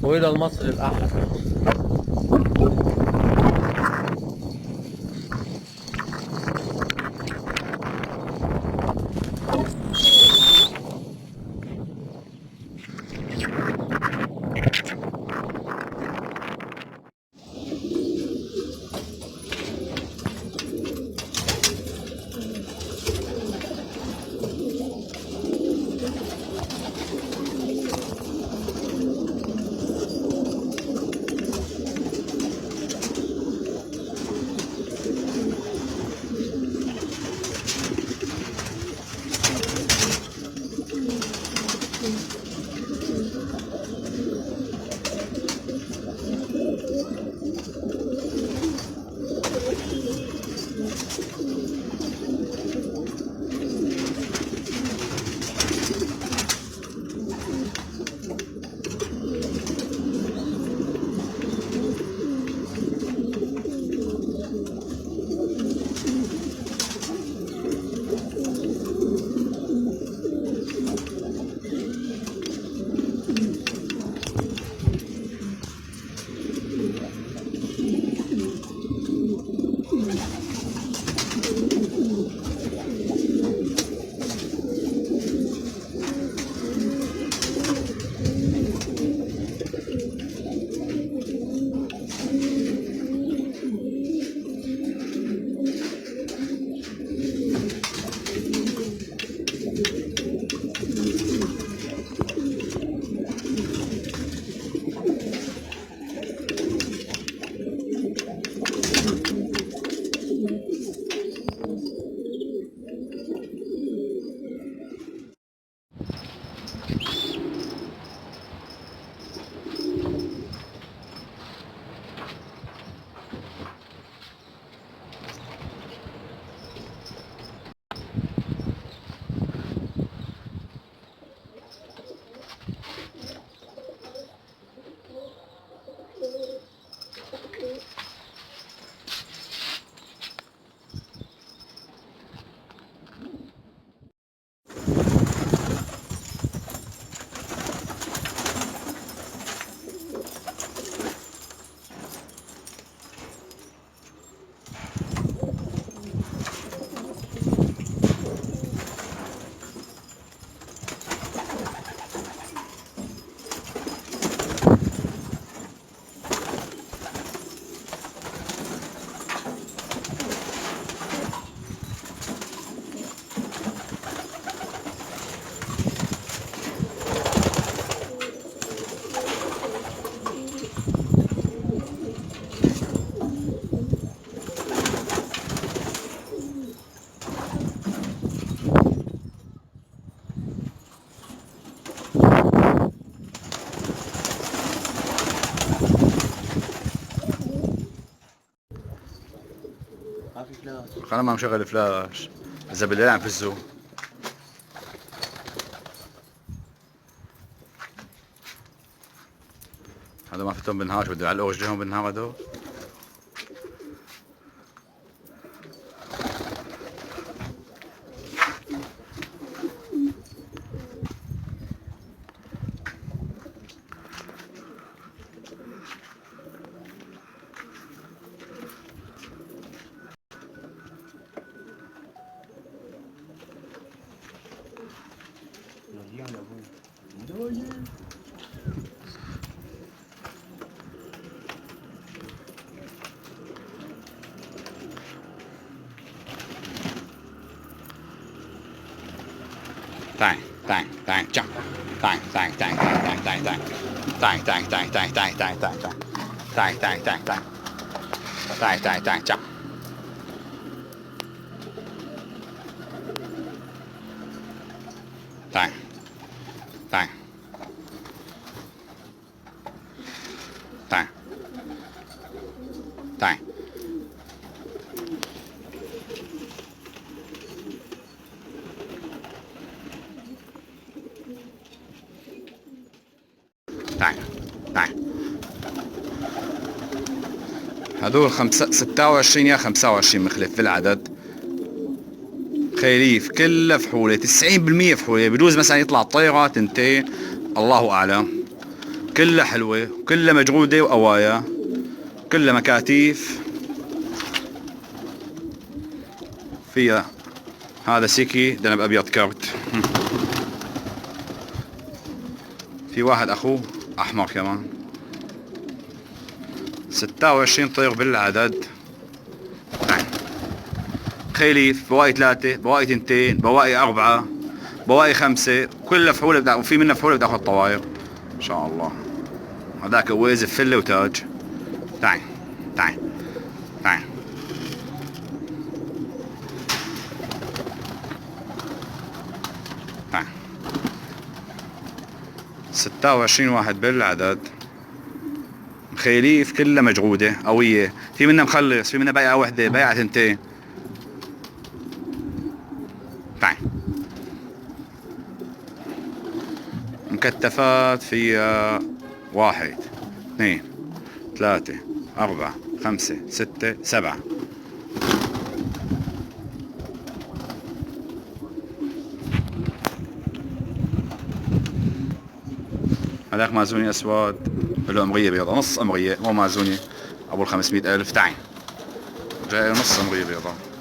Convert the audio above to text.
وإلى المصري الأحمر. القناة ما مشغل فلاش، إذا بالليل عم فزوا. هذا ما فتهم بالنهار، شو بده يعلقوا رجليهم بالنهار هذول؟ Tang, tang, tang, jump. Tang, tang, tang, tang, tang, tang, tang, tang, tang, tang, tang, tang, tang, tang, tang, tang, tang, tang, tang, tang, jump. Tang, tang, tang, tang. تعال تعال. هذول 26 يا 25 مخلف في العدد. خيريف كلها فحولة، 90% فحولة. بجوز مثلا يطلع طيرة تنتين، الله أعلم. كلها حلوة وكلها مجعودة وقوايا، كلها مكاتيف فيها. هذا سيكي دنب ابيض كرت. في واحد اخوه احمر كمان. 26 طير بالعدد. خيليف، بواقي 3، بواقي 2، بواقي 4، بواقي 5، كلها فحولة وفي منها فحولة بتاخذ طواير ان شاء الله. هذاك ويز فله وتاج. تعال تعال تعال تعال. 26 واحد بالعدد. خيليف كلها مجعودة قوية، في منها مخلص، في منها بيعة وحدة، بيعة 2. تعال. مكتفات فيها 1 2 3 4 5 6 7. هذاك مازوني اسود له امريه بيضاء، نص امريه، مو مازوني ابو ال 500,000. تعال جاي نص امريه بيضاء.